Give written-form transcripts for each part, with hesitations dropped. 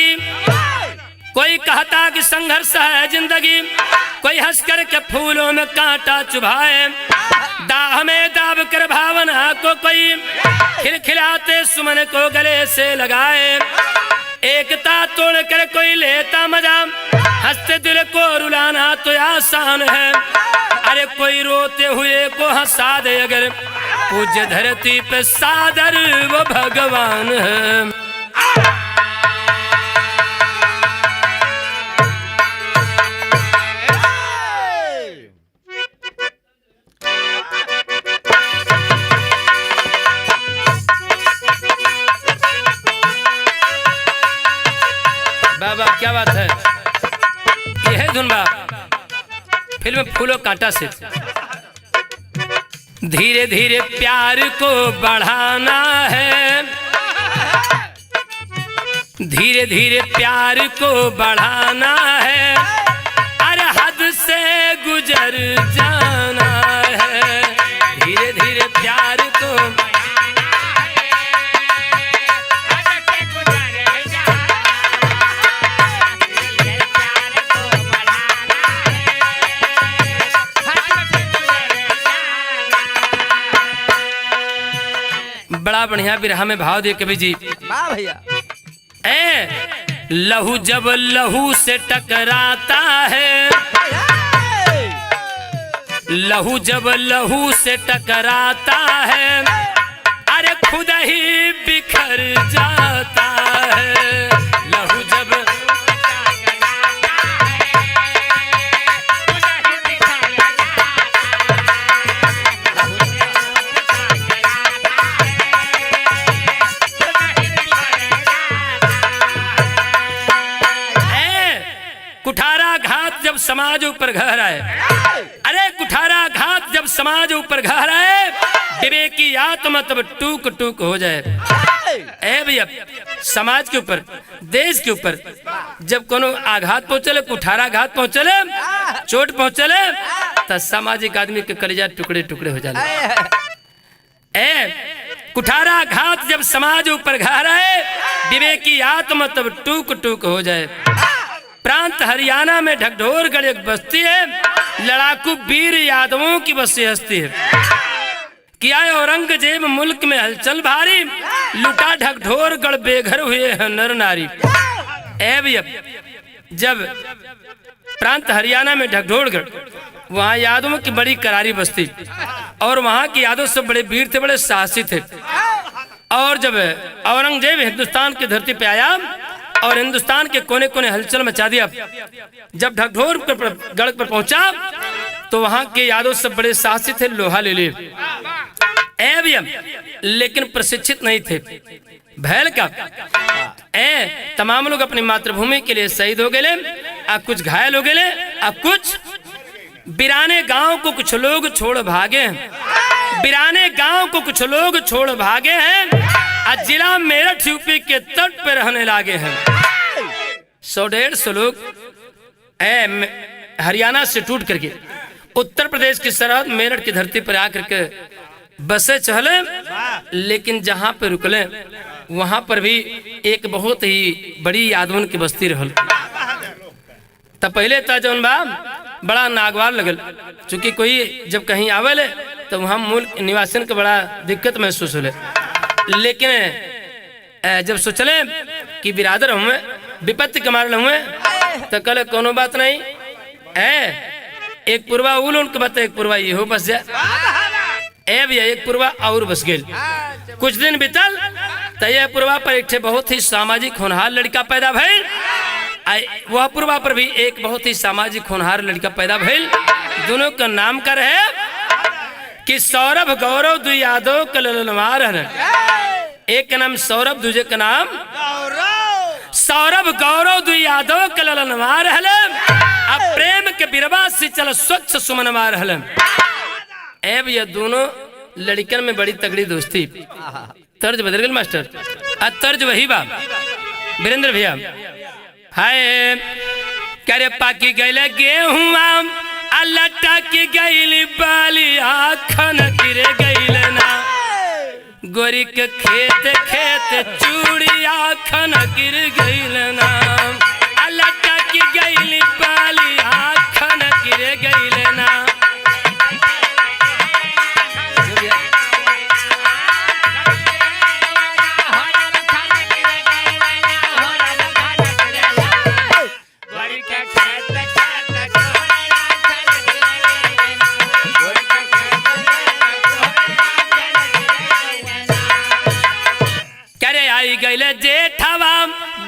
जिंदगी, कोई कहता कि संघर्ष है जिंदगी, कोई हंस कर के फूलों में कांटा चुभाए, दाह में दाब कर भावना को कोई खिलखिलाते सुमन को गले से लगाए, एकता तोड़ कर कोई लेता मजा, हंसते दिल को रुलाना तो आसान है, अरे कोई रोते हुए को हंसा दे अगर, पूज्य धरती पे सादर वो भगवान है। बाबा क्या बात है, यह है धुन बा फिल्म फूलों कांटा से। धीरे धीरे प्यार को बढ़ाना है, धीरे धीरे प्यार को बढ़ाना है, अरे हद से गुजर जाना है, धीरे धीरे प्यार को बड़ा बढ़िया बिरहा में भाव दिए कवि जी। वाह भैया। लहू जब लहू से टकराता है, लहू जब लहू से टकराता है, अरे खुद ही बिखर जाता है, लहू जब कुठारा घात जब समाज ऊपर गहराए, अरे कुठारा घात जब समाज ऊपर गहराए, डिबे की आत्मा तब टूक टूक हो जाए। ए भैया समाज के ऊपर, देश के ऊपर जब कोनो आघात पहुंचले, कुठारा घात पहुंचले, चोट पहुंचले, तो सामाजिक आदमी के कलेजा टुकड़े टुकड़े हो जाए। कुठारा घात जब समाज ऊपर गहराए, डिबे की आत्मा तब टूक टूक हो जाए। प्रांत हरियाणा में ढकढोरगढ़ एक बस्ती है, लड़ाकू वीर यादवों की बस्ती हस्ती है। किया औरंगजेब मुल्क में हलचल भारी, लुटा ढकढोरगढ़ बेघर हुए हैं नर नारी। जब प्रांत हरियाणा में ढकढोरगढ़, वहाँ यादवों की बड़ी करारी बस्ती, और वहाँ के यादव सब बड़े वीर थे, बड़े साहसी थे। और जब औरंगजेब हिंदुस्तान की धरती पे आया और हिंदुस्तान के कोने कोने हलचल मचा दिया, जब ढकढोरगढ़ पर पहुंचा तो वहां के यादव सब बड़े साहसी थे, लोहा ले लिए, लेकिन प्रशिक्षित नहीं थे। भैल का तमाम लोग अपनी मातृभूमि के लिए शहीद हो गए, अब कुछ घायल हो गए, अब कुछ बिराने गांव को कुछ लोग छोड़ भागे हैं, बिराने गांव को कुछ लोग छोड़ भागे हैं, जिला मेरठ यूपी के तट पे रहने लागे हैं। 100-150 लोग हरियाणा से टूट करके उत्तर प्रदेश की सरहद मेरठ की धरती पर आकर के बसे चले, लेकिन जहां पे रुकले वहां पर भी एक बहुत ही बड़ी यादवन की बस्ती रहल। तब पहले था जौन बा बड़ा नागवार लगल, चूंकि कोई जब कहीं आवेले तो वहां मूल निवासियों के बड़ा दिक्कत महसूस होले। लेकिन जब सोचले कि बिरादर हुए, विपत्ति के मारल हुए, तो कल कोनो बात नहीं एक पुरवा उल उनके बता, एक पुरवा ये हो बस जाए। भैया एक पुरवा और बस गए। कुछ दिन बीतल तो यह पुरवा पर एक बहुत ही सामाजिक होनहार लड़का पैदा भइल, वह पुरवा पर भी एक बहुत ही सामाजिक होनहार लड़का पैदा भइल। दोनों का नाम कर है कि सौरभ गौरव दु यादव कललनवार है। एक का नाम सौरभ, दूजे का नाम सौरभ गौरव दु यादव कललनवार है। अब प्रेम के बिरवा से चल स्वच्छ सुमनवार है। अब ये दोनों लड़कन में बड़ी तगड़ी दोस्ती। तर्ज बदल गई मास्टर, तर्ज वही बा वीरेंद्र भैया। हाय करे पाकी गैले गेहुआ, लटा की गैली बाली आखन गिरे गैले ना, गोरी के खेत खेत चूड़िया खन गिर गईल नाम अलका की गईली बाली आखन गिर गईल ना गईले जेठवा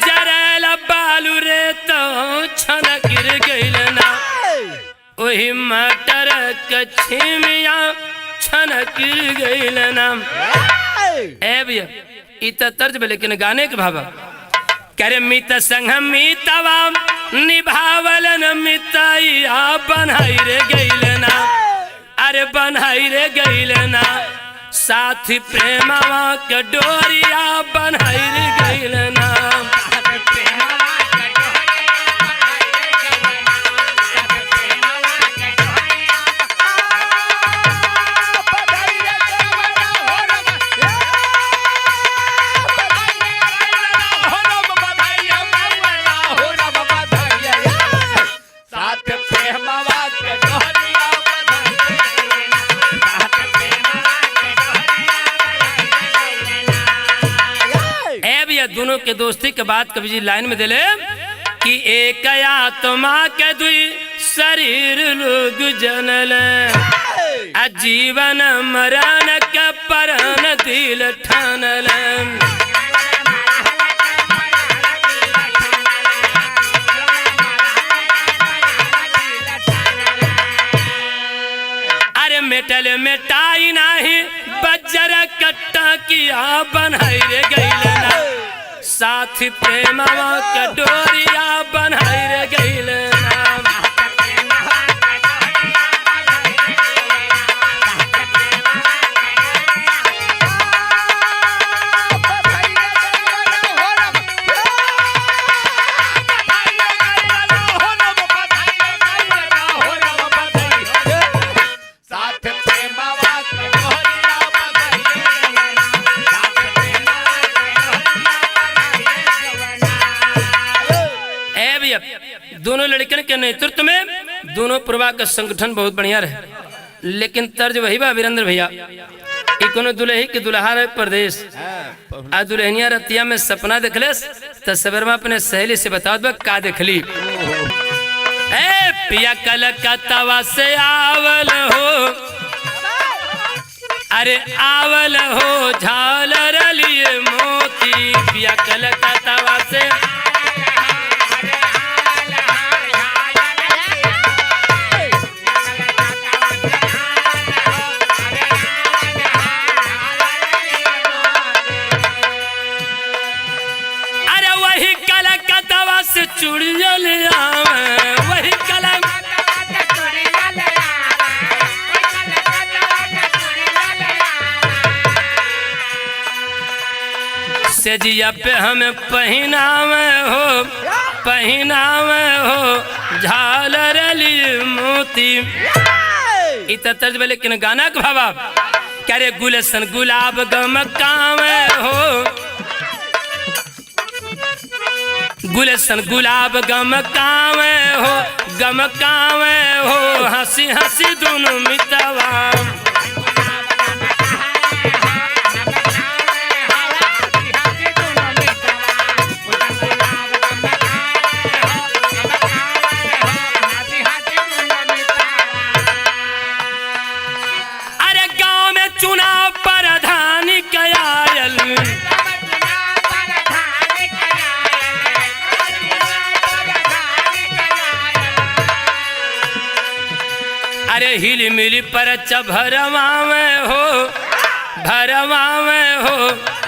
जरल बालू रे तो छन गिर गईल ना वही मटर कछमिया छन गिर गईल ना। ए भैया इत तर्ज में लेकिन गाने के भावा करे मित संग मितवा निभावलन मितैया बनाई रे गईल ना अरे बनाई रे गईल ना साथी प्रेमवा के डोरिया बनाई गईल नाम दोनों के दोस्ती के बाद कवि जी लाइन में दिले कि एक आत्मा के दुई शरीर लोग जनल जीवन मरण के परन दिल ठानल अरे मेटल मेटाई नाही बजर कट्टा किया बनाई रे गईल ना साथी प्रेमवा के डोरिया बनाई रे गईल नाम दोनों लड़कियों के नेतृत्व में दोनों प्रभा का संगठन बहुत बढ़िया रहे लेकिन तर्ज वही बा वीरेंद्र भैया कोनो दुल्ही के दुल्हा रहे परदेश आ दुल्हनिया रतिया में सपना देखले तो सवेरमा अपने सहेली से बताओ बा का देखली ए पिया कलकत्ता से आवल हो अरे आवल हो झालर लिए मोती पिया कलकत्ता से चूड़िया ले आवे वही कलम सेजिया पे हमें पहनावे हो झालर ली मोती इत तर्ज में लेकिन गाना के भावा क्या रे गुलशन गुलाब गमकावे हो गुलशन गुलाब गमकावे हो हंसी हंसी दोनों मितवा अरे गांव में चुनाव प्रधानी कयायल अरे हिली मिली पर भरवा में हो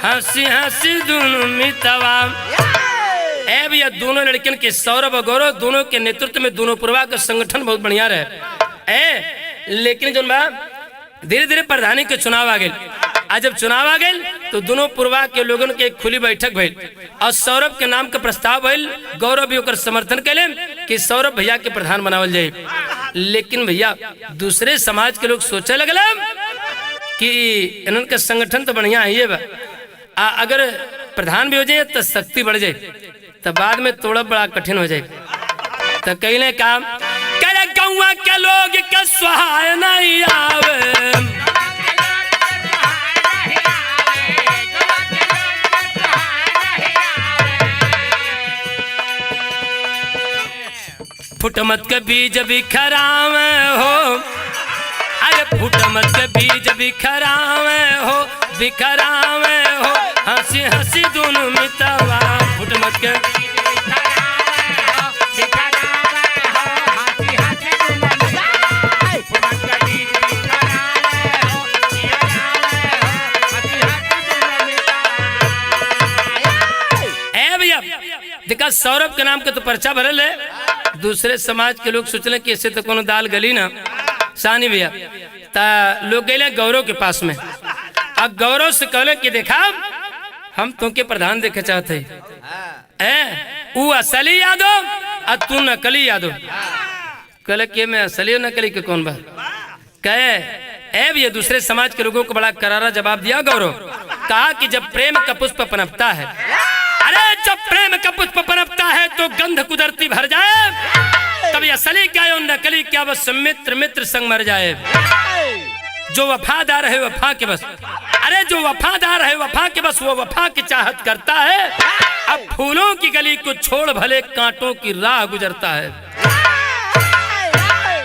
हंसी हंसी दोनों मितवा ए भैया दोनों लड़कियों के सौरभ और गौरव दोनों के नेतृत्व में दोनों पूर्वा का संगठन बहुत बढ़िया रहे लेकिन जो धीरे धीरे प्रधानी के चुनाव आ गए आज जब चुनाव आ गए तो दोनों पूर्वा के लोगों के एक खुली बैठक भइल और सौरभ के नाम का प्रस्ताव भइल गौरव भी ओकर समर्थन कैले कि सौरभ भैया के प्रधान बनावल जाए लेकिन भैया दूसरे समाज के लोग सोचे लगल कि इनके संगठन तो बढ़िया है ये बा अगर प्रधान भी हो जाए तो शक्ति बढ़ जाए तो बाद में तोड़ा बड़ा कठिन हो जाए। तो कहले काम करे गौवा के लोग के सहाय नहीं आवे, फुटमत के बीज बिखरावे हो, अरे फुटमत के बीज बिखरावे हो, बिखरावे हो, हंसी हंसी दोनों मितवा फुटमत के देखा सौरभ के नाम का तो पर्चा भरल है। दूसरे समाज के लोग सोचले कि इससे तो कोनो दाल गली ना सानी भैया ता लोग गए गौरव के पास में। अब गौरव से कहले कि देखा हम तुमके प्रधान देखे चाहते हैं, वो असली यादव और तू नकली यादव। कहले कि मैं असली और नकली के कौन बा कहे ए भैया। दूसरे समाज के लोगों को बड़ा करारा जवाब दिया गौरव, कहा कि जब प्रेम का पुष्प पनपता है, अरे जब प्रेम का पुष्प पनपता है तो गंध कुदरती भर जाए, तब असली क्या है और नकली क्या बस मित्र मित्र संग मर जाए। जो वफादार है वफा के बस, अरे जो वफादार है वफा के बस वो वफा की चाहत करता है। अब फूलों की गली को छोड़ भले कांटों की राह गुजरता है।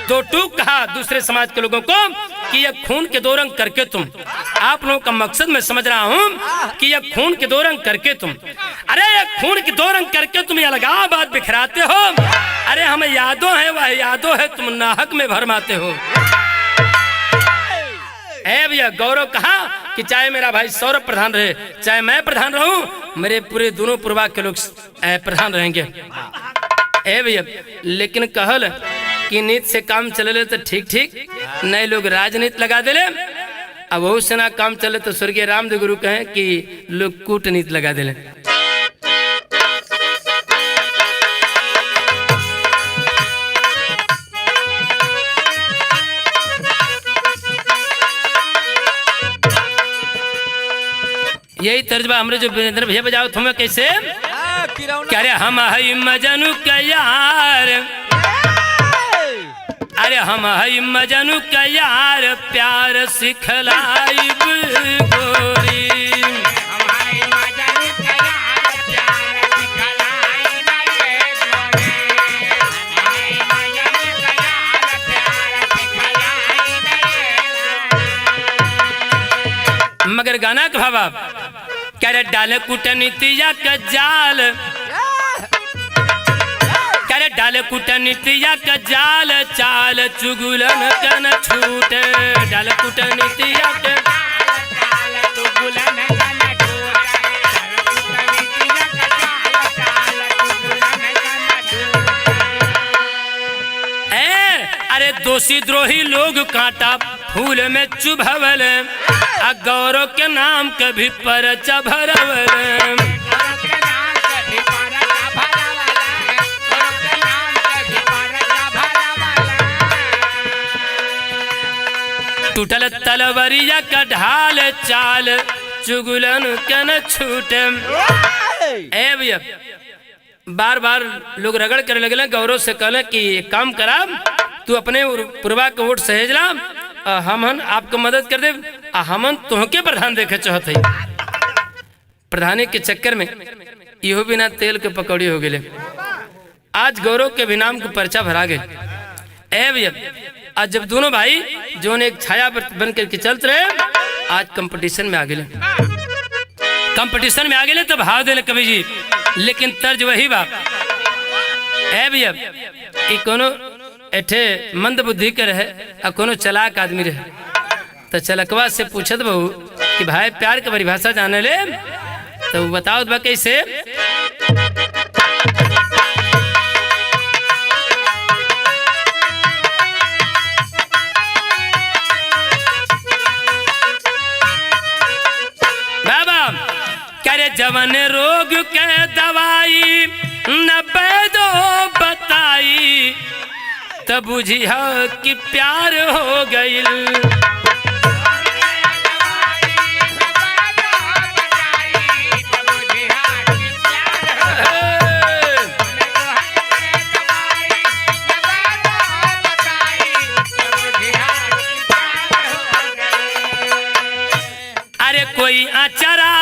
दो टूक कहा दूसरे समाज के लोगों को कि यह खून के दो रंग करके तुम, आप लोगों का मकसद मैं समझ रहा हूं कि यह खून के दो रंग करके तुम, अरे ये खून के दो रंग करके तुम ये अलगाव बात बिखराते हो। अरे हमें यादों है वह यादों है तुम नाहक में भरमाते हो। ए भैया गौरव कहा कि चाहे मेरा भाई सौरभ प्रधान रहे चाहे मैं प्रधान रहूं, मेरे पूरे दोनों पूर्वा के लोग प्रधान रहेंगे। ए भैया लेकिन कहल कि नीति से काम चले तो ठीक ठीक, नए लोग राजनीति लगा दे। अब बहुत से ना काम चले तो स्वर्गीय रामदेव गुरु कहें कि लोग कूटनीति लगा दे। यही तर्जबा हमरे जो वीरेंद्र भैया बजाओ तुम्हें कैसे क्या रे हम है मजनू का यार, अरे हम है मजनू का यार प्यार सिखलाई गोरी। मगर गाना का भाव क्या रे डाले कूटनीतिया का जाल, करे डाले कूटनीतिया का जाल चाल चुगुलन कन छूटे, डाले कूटनीतिया के अरे दोषी द्रोही लोग कांटा फूल में चुभवल, गौरव के नाम कभी परचा भरवल। टूटल तलवरिया का ढाल चाल चुगलन के न छूटे। ए भैया बार बार लोग रगड़ कर लगले, गौरव से कहले कि काम करा तू अपने पूर्वा के वोट सहेज ला, हमन आपको मदद कर दे, हमन तुहके प्रधान देखे चाहते। प्रधानी के चक्कर में इहो बिना तेल के पकौड़ी हो गए। आज गौरव के भी नाम को पर्चा भरा गए। ए भैया आज जब दोनों भाई जो एक छाया बन करके चलते रहे, आज कंपटीशन में आ गए। कंपटीशन में आ गए तो भाव दे कवि जी, लेकिन तर्ज वही बात। ए भैया कोनो एठे मंद बुद्धि के रहे और कोनो चलाक आदमी रहे, तो चलकवा से पूछत बहू कि भाई प्यार के परिभाषा जाने ले, तो बताओ बा कैसे। जवन रोग के दवाई न बैदो बताई, तब बुझिया कि प्यार हो गईल। कोई आचरा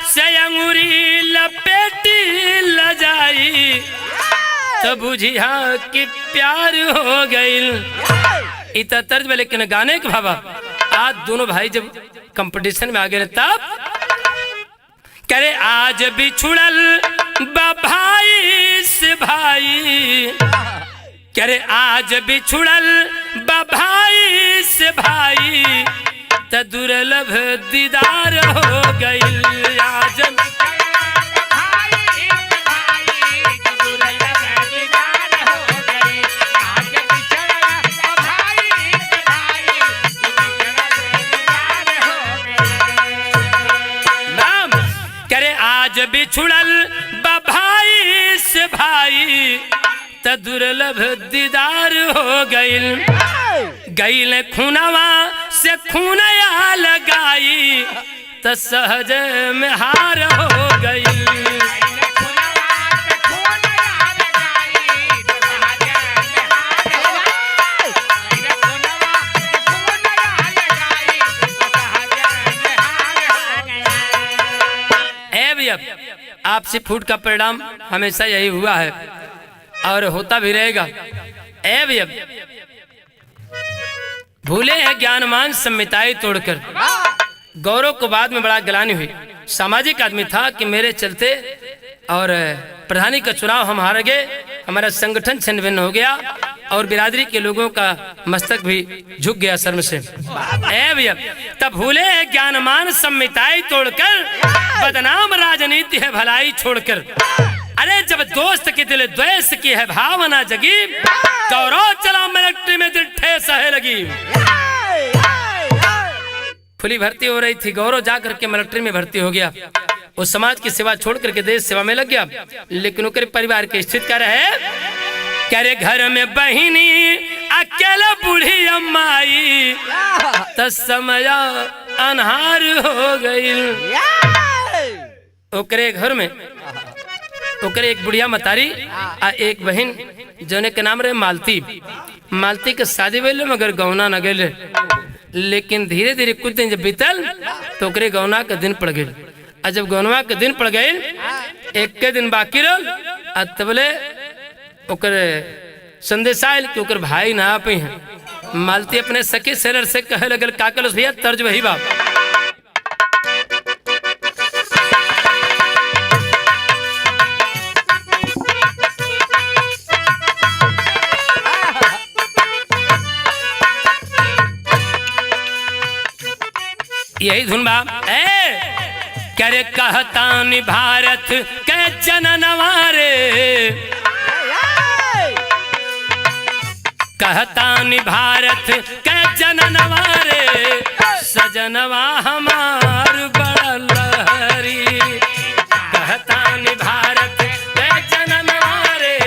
से अंगूरी लपेटी ल जाई तो बुझिया कि प्यार हो गईल। इतना तर्ज में लेकिन गाने के भावा आज दोनों भाई जब कंपटीशन में आ गए तब करे आज बिछुड़ल भाई से भाई, करे आज बिछुड़ल भाई से भाई त दुर्लभ दीदार हो गई। आज आज बिछुड़ल भाई से भाई त दुर्लभ दीदार हो गईल। गईल खूनवा से खूनया लगाई त सहज में हार हो गईल। आपसी फूट का परिणाम हमेशा यही हुआ है और होता भी रहेगा। ए भैया भूले हैं ज्ञानमान संहिताएं तोड़कर। गौरव को बाद में बड़ा गलानी हुई। सामाजिक आदमी था कि मेरे चलते और प्रधानी का चुनाव हम हार गए, हमारा संगठन छिन्न भिन्न हो गया और बिरादरी के लोगों का मस्तक भी झुक गया शर्म से। ए भैया तब भूले ज्ञानमान संहिताएं तोड़कर, बदनाम राजनीति है भलाई छोड़कर। अरे जब दोस्त के दिल द्वेष की है भावना जगी, गौरव चला मिलिट्री में दिल ठेस है लगी। खुली भर्ती हो रही थी, गौरव जाकर के मिलिट्री में भर्ती हो गया। वो समाज की सेवा छोड़ करके देश सेवा में लग गया। लेकिन उनके परिवार की स्थिति क्या रहे, करे घर में बहिनी अकेला बूढ़ी अम्माई त समय अनहार हो गई। ओकरे घर में ओकरे एक बुढ़िया मतारी आ एक बहन जोने के नाम रहे मालती। मालती के शादी भइल मगर गौना न गए। लेकिन धीरे धीरे कुछ दिन जब बीतल तो ओकरे गौना के दिन पड़ गए। और जब गौनवा के दिन पड़ गए एक के दिन बाकी रह तबले ओकर संदेश आयल कि ओकर भाई ना पे हैं। मालती अपने सखी सेलर से कहे लगल का कल भैया तर्ज वही बाप। यही धुन बा करे कहतानी भारत के जननवारे, कहतानी भारत के जननवारे सजनवा हमार बड़ा लहरी। कहतानी भारत के जननवारे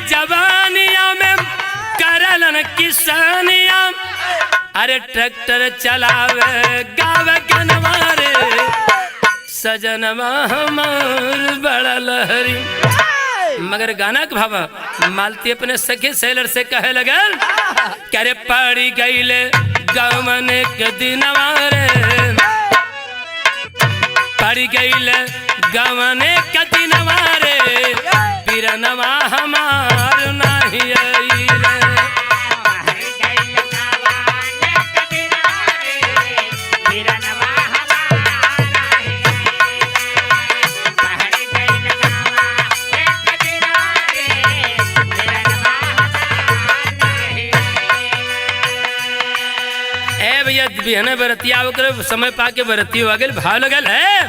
जवानिया में करलन किसानिया। अरे ट्रैक्टर चलावे गावे गनवारे सजनवा हमार बड़ा लहरी। मगर गाना के भावा मालती अपने सखी सेलर से कहे लगल करे पड़ी गईले गमन के दिनवारे, पड़ी गईले गमन के दिनवारे बिरनवा हमार नहीं आइले। ए भैया बिहने बरतिया समय पाके बरती हो गए भाव लगल है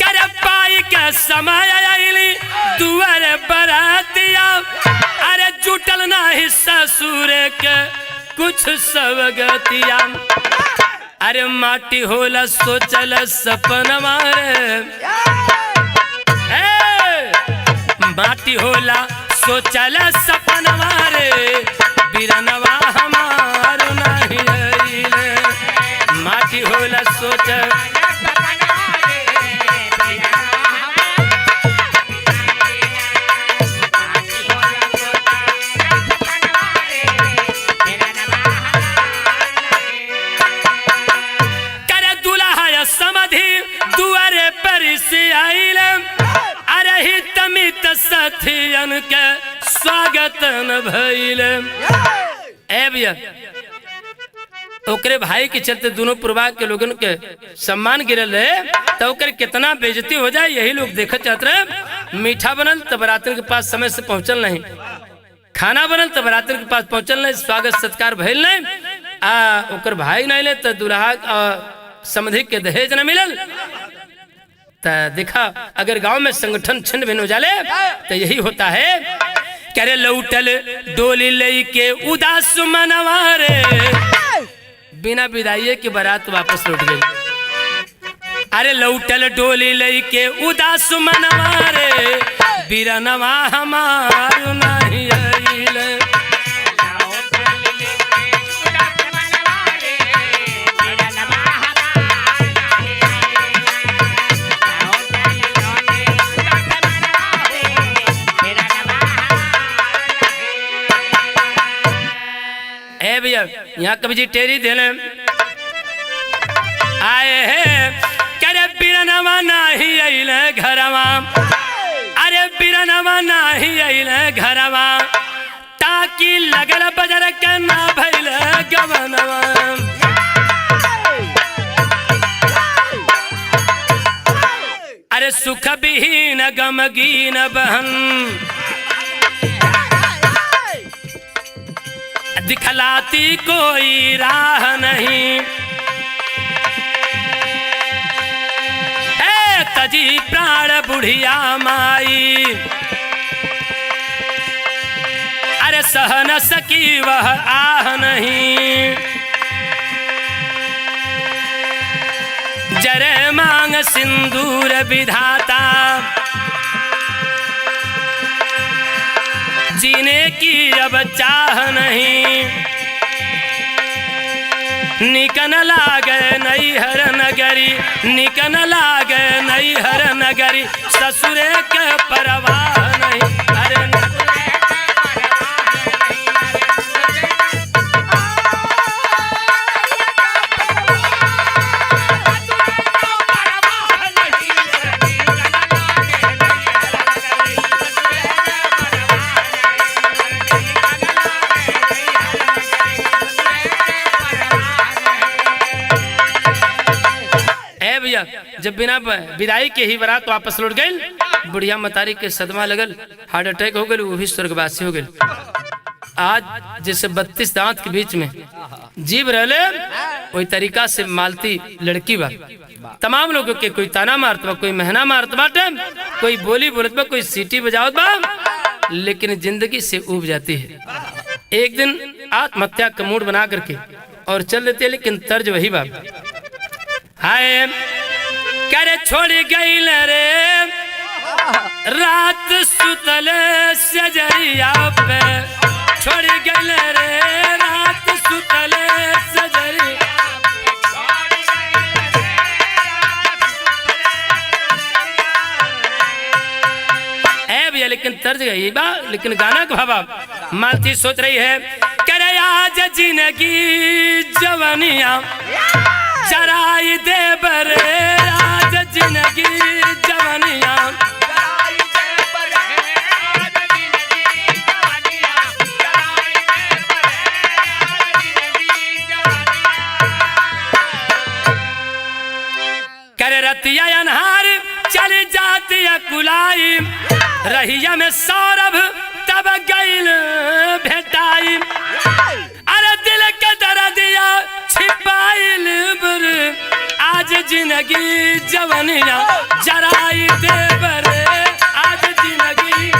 करे पाई के समय आइली दुआर बरातिया। अरे जुटल ना हिस्सा सूर्य के कुछ सवगतिया। अरे माटी होला सोचल सपनवा रे, माटी होला सोचल सपनवा रे बिरनवा हमार नहीं आइले। माटी होला आइल अरे हित मित साथियन के स्वागत न भइल। ए भैया ओकरे भाई के चलते दोनों पूर्वा के लोगन के सम्मान गिरल रहे तो ओकर कितना बेइज्जती हो जाए यही लोग देखत चाहत रहे। मीठा बनल तब बरातन के पास समय से पहुंचल नहीं, खाना बनल तब बरातन के पास पहुंचल नहीं, स्वागत सत्कार भइल नहीं, ओकर भाई नहीं ले तो दुल्हा समधि के दहेज न मिलल। तो देखा अगर गांव में संगठन छिन्न भिन्न हो जाले तो यही होता है। करे लौटल डोली ले के उदास मनवारे बिना विदाई के बारात वापस लौट गई। अरे लौटल डोली ले के उदास मनवारे बिरनवा हमार नहीं आइल। ए भैया यहाँ कभी जी टेरी देले आए है करे बिरनवा नहीं आइल घरवा। अरे बिरनवा नहीं आइल घरवा ताकि लगल बजर के ना भइल गवनवा। अरे सुख विहीन गमगीन बहन दिखलाती कोई राह नहीं। है तजी प्राण बुढ़िया माई अरे सह न सकी वह आह नहीं। जरे मांग सिंदूर विधाता जीने की अब चाह नहीं। निकन लागे नैहर नगरी निकन लागे नैहर नगरी ससुरे के परवाह नहीं। अरे जब बिना विदाई के ही बारात वापस लौट गई। बुढ़िया मतारी के सदमा लगल, हार्ट अटैक हो गई, वो भी स्वर्गवासी हो गई। आज जैसे 32 दांत के बीच में जीव रहले वही तरीका से मालती लड़की बा। तमाम लोगों के कोई ताना मारत बा, कोई महना मारत बाटे, कोई बोली बोलत बा, कोई सीटी बजावत बा, लेकिन जिंदगी से उब जाती है। एक दिन आत्महत्या का मूड बना करके और चल देते हैं, लेकिन तर्ज वही बा। हाय करे छोड़ गई रे रात सुतल सजरिया पे, छोड़ गई रे रात सुतल सजरिया। ए भैया लेकिन तर्ज गई बा, लेकिन गाना का भाव मालती सोच रही है करे आज जिंदगी जवानिया चराई दे बरे आज जिंदगी जवानिया। करे रतिया अनहार चली जाती कुलाई रहिया में सौरभ तब गईल भेटाई। अरे दिल के दर्दिया छिपाइल बर आज जिंदगी जवानिया जराई दे बरे आज जिंदगी।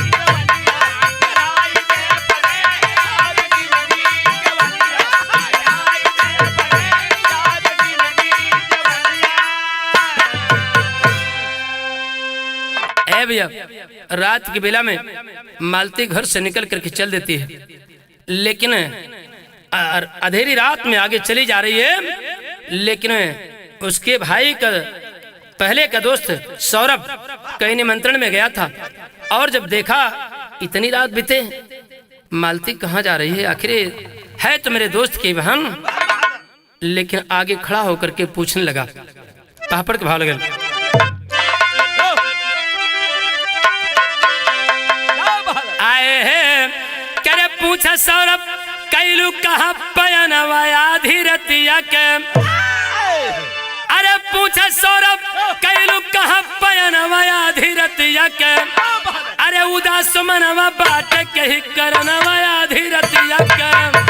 ए भैया रात की बेला में मालती घर से निकल करके चल देती है, लेकिन अंधेरी रात में आगे चली जा रही है। लेकिन उसके भाई का पहले का दोस्त सौरभ कहीं निमंत्रण में गया था और जब देखा इतनी रात बीते मालती कहाँ जा रही है, आखिर है तो मेरे दोस्त की बहन। लेकिन आगे खड़ा होकर के पूछने लगा, पापड़ के भाव लगे पूछे सौरभ कैलू कहा पयनवा आधी रतिया के। अरे पूछे सौरभ कैलू कहा पयनवा आधी रतिया के। अरे उदास मनवा बाट के ही करनवा आधी रतिया के।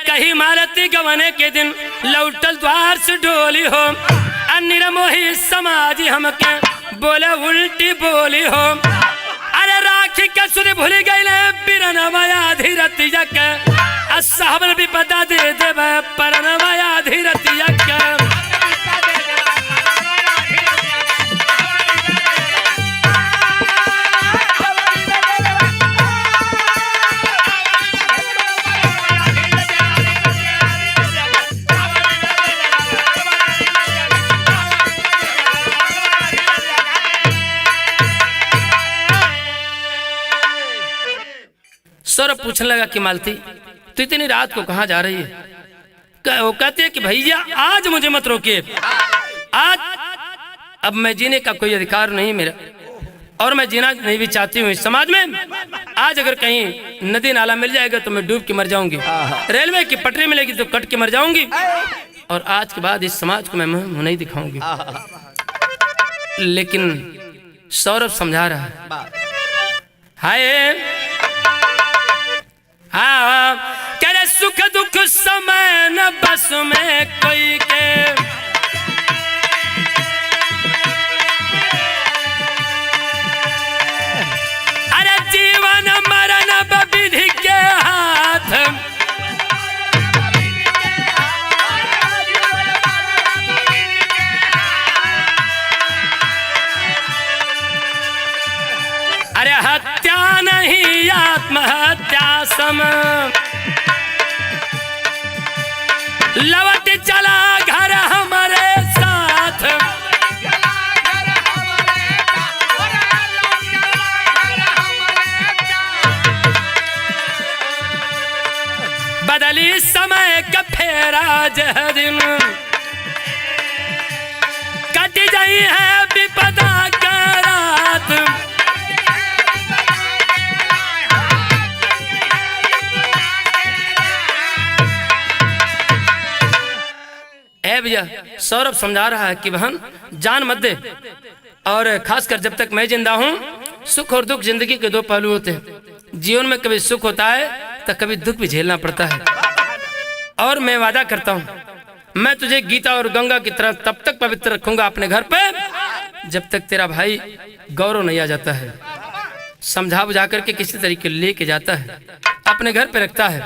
कही मारती गवने के दिन लौटल द्वार से डोली हो। निरमोही समाजी हमके बोले उल्टी बोली हो। अरे राखी के सुध भूल गईले बिरनवा आधी रतिया के। साहब भी पता दे देवे परनवा आधी रतिया के। सौरभ पूछने लगा कि मालती तू इतनी रात को कहाँ जा रही है। वो कहते हैं कि भैया आज मुझे मत रोकिए, आज अब मैं जीने का कोई अधिकार नहीं मेरा, और मैं जीना नहीं भी चाहती हूँ इस समाज में। आज अगर कहीं नदी नाला मिल जाएगा तो मैं डूब के मर जाऊंगी, रेलवे की पटरी मिलेगी तो कट के मर जाऊंगी, और आज के बाद इस समाज को मैं मुंह नहीं दिखाऊंगी। लेकिन सौरभ समझा रहा है, हाय हाँ करे सुख दुख समय न बस में कोई के। अरे जीवन मरण विधि के हाथ। अरे हत्या नहीं आत्महत्या सम। लौट चला घर हमारे साथ। बदली समय का फेरा जह दिन। कट गई है विपदा का रात। भैया सौरभ समझा रहा है कि बहन जान मत दे, और खासकर जब तक मैं जिंदा हूँ सुख और दुख जिंदगी के दो पहलू होते हैं। जीवन में कभी सुख होता है तो कभी दुख भी झेलना पड़ता है। और मैं वादा करता हूँ मैं तुझे गीता और गंगा की तरह तब तक पवित्र रखूंगा अपने घर पे जब तक तेरा भाई गौरव नहीं आ जाता है, समझा बुझा करके किसी तरीके लेके जाता है, अपने घर पे रखता है।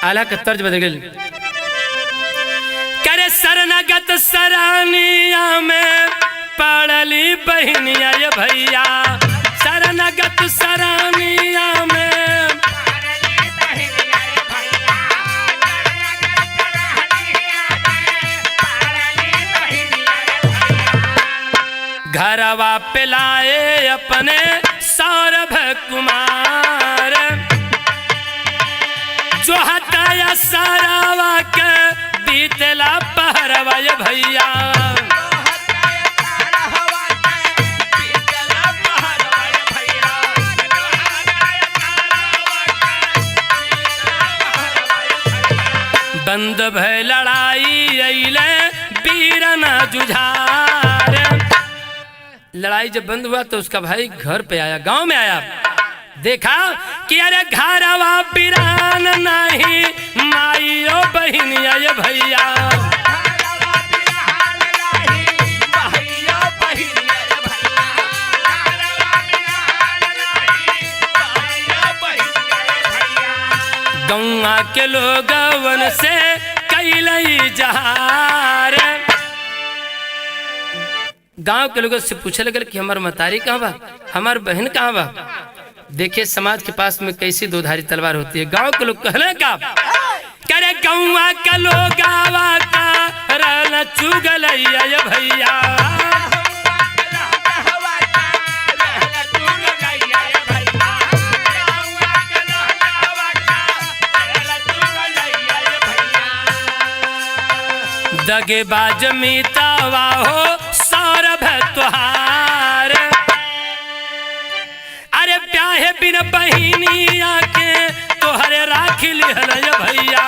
आला का तर्ज बदल गई। करे शरणागत सरानिया में पड़ली बहनिया ये भैया। शरणागत सरानिया में घरवा पे लाए अपने सौरभ कुमार। जो हटाया सारावा के बीतला पहरवा ये भैया। बंद भय लड़ाई अइले बीरन जुझार। लड़ाई जब बंद हुआ तो उसका भाई घर पे आया, गांव में आया, देखा कि अरे घरवा बीरान नहीं माइयो बहनिया ये भैया। गौवा के लोगवन से कैलई जहार। गांव के लोगों से पूछे लगल कि हमार मतारी कहाँ बा, हमार बहन कहाँ बा। देखिए समाज के पास में कैसी दोधारी तलवार होती है। गांव के लोग कहले का करे गौवा का लोगावा का करल चुगलैया ये भैया। दगेबाज मीतावा हो सौरभ तुहार, अरे ब्याहे बिन बहिनिया के तोहरे राखी लिहल ये भैया।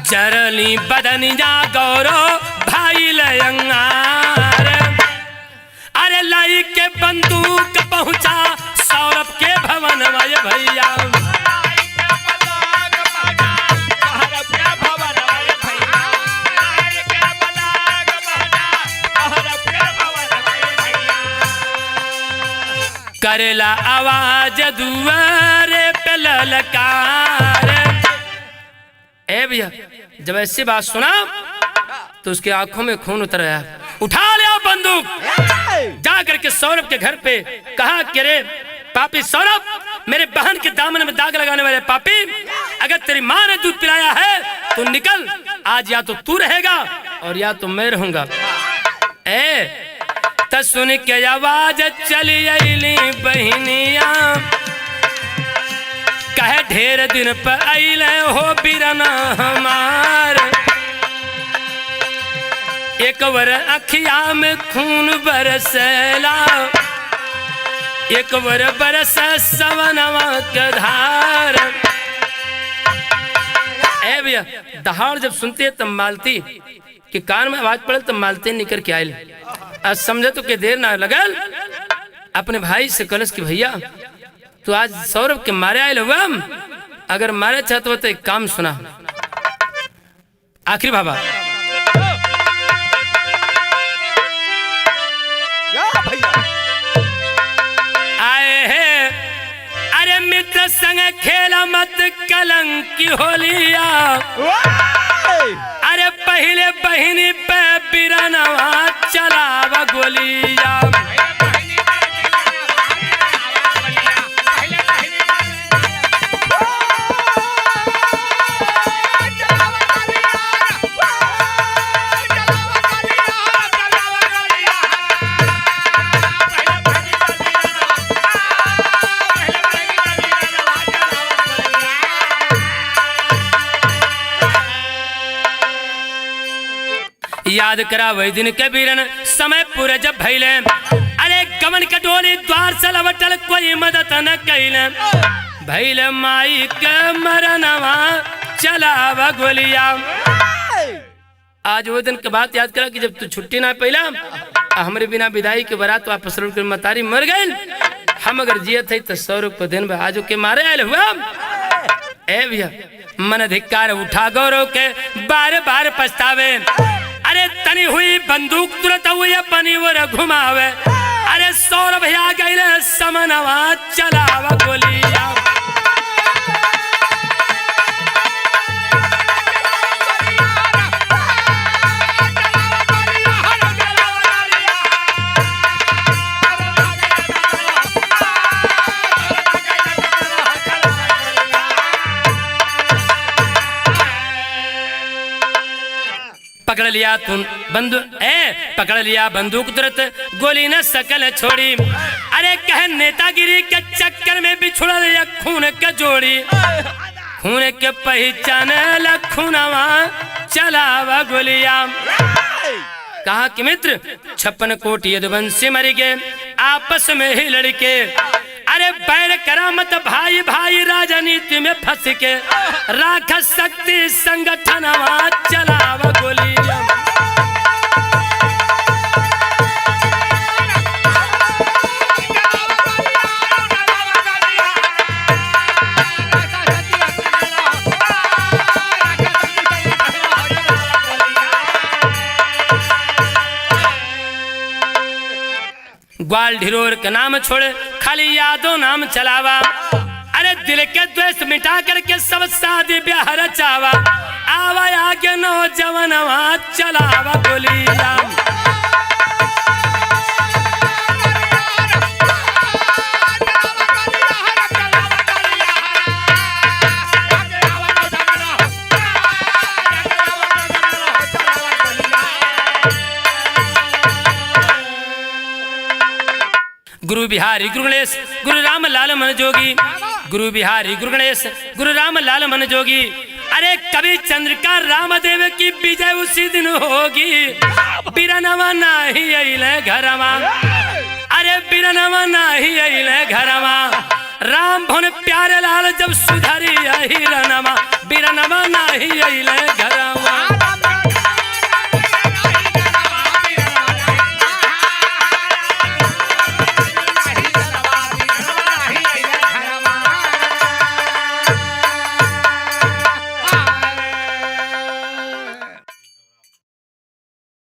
जरली बदनिया गौरव भाई लयंगार, अरे लाई के बंदूक पहुंचा सौरभ के भवन में भैया। करेला आवाज दुआरे पे ललकार। ए भैया जब ऐसी बात सुना तो उसकी आंखों में खून उतर आया। उठा लिया बंदूक, जा करके सौरभ के घर पे कहा कि रे पापी सौरभ, मेरे बहन के दामन में दाग लगाने वाले पापी, अगर तेरी माँ ने दूध पिलाया है तो निकल, आज या तो तू रहेगा और या तो मैं रहूंगा। त सुन के आवाज चली अली बहनिया, कहे ढेर दिन पर अइले हो बिरना हमार। एक वर अखिया में खून बरसला, एक वर बरस सवनवा के धार। ए भैया दहाड़ जब सुनते तब मालती कि कान में आवाज पड़े तब मालती निकल के आयल। आज समझे तो के देर ना लगल, अपने भाई से कलश की भैया तो आज सौरभ के मारे आयल हुआ, अगर मारे चाहते हो तो एक काम सुना। आखिरी बाबा आए हैं, अरे मित्र संग खेला मत कलंक की होलिया, अरे पहले बहिनी पे बिरनवा चलावा गोलिया। याद करा वही दिन के बीरन समय पूरे जब भैले, अरे गमन के डोली द्वार से लवटल कोई मदद न कैले, भैले माई के मरनवा चलावा गोलिया। आज वो दिन के बात याद करा कि जब तू छुट्टी ना पहला हमारे बिना विदाई के बारात वापस लौट कर मतारी मर गए, हम अगर जिये थे तो सौरभ को दिन आज के मारे आयल हुआ। ए भैया मन धिक्कार उठा गौरव के बार बार पछतावे, अरे तनी हुई बंदूक तुरंत हुई बनी वो घुमावे, अरे सौरभ भैया गए समनवा चलावा गोलिया। पकड़ लिया पकड़ लिया बंदूक तुरंत गोली न सकल छोड़ी, अरे कह नेतागिरी के चक्कर में बिछुड़ल या खून के जोड़ी, खून के पहचान खूनवा चलावा गोलिया। कहा कि मित्र 56 कोटि यदुवंशी मर गए आपस में ही लड़के, अरे बैर करा मत भाई भाई राजनीति में फंस के, राख शक्ति संगठनवा चलावा गोलिया। ग्वाल ढिरोर का नाम छोड़े खाली यादों नाम चलावा, अरे दिल के द्वेष मिटा करके सब शादी ब्याह रचावा, आवा आगे नौजवानवा चलावा गोलिया। बिहारी गुरु गणेश गुरु राम लाल मन जोगी, गुरु बिहारी गुरु गणेश गुरु राम लाल मन जोगी। अरे कवि चंद्रिका रामदेव की विजय उसी दिन होगी, बिरनवा नाही अइले घरवा, अरे बिरनवा नाही अइले घरवा, राम भन प्यारे लाल जब सुधरी हिरनवा, बिरनवा नाही अइले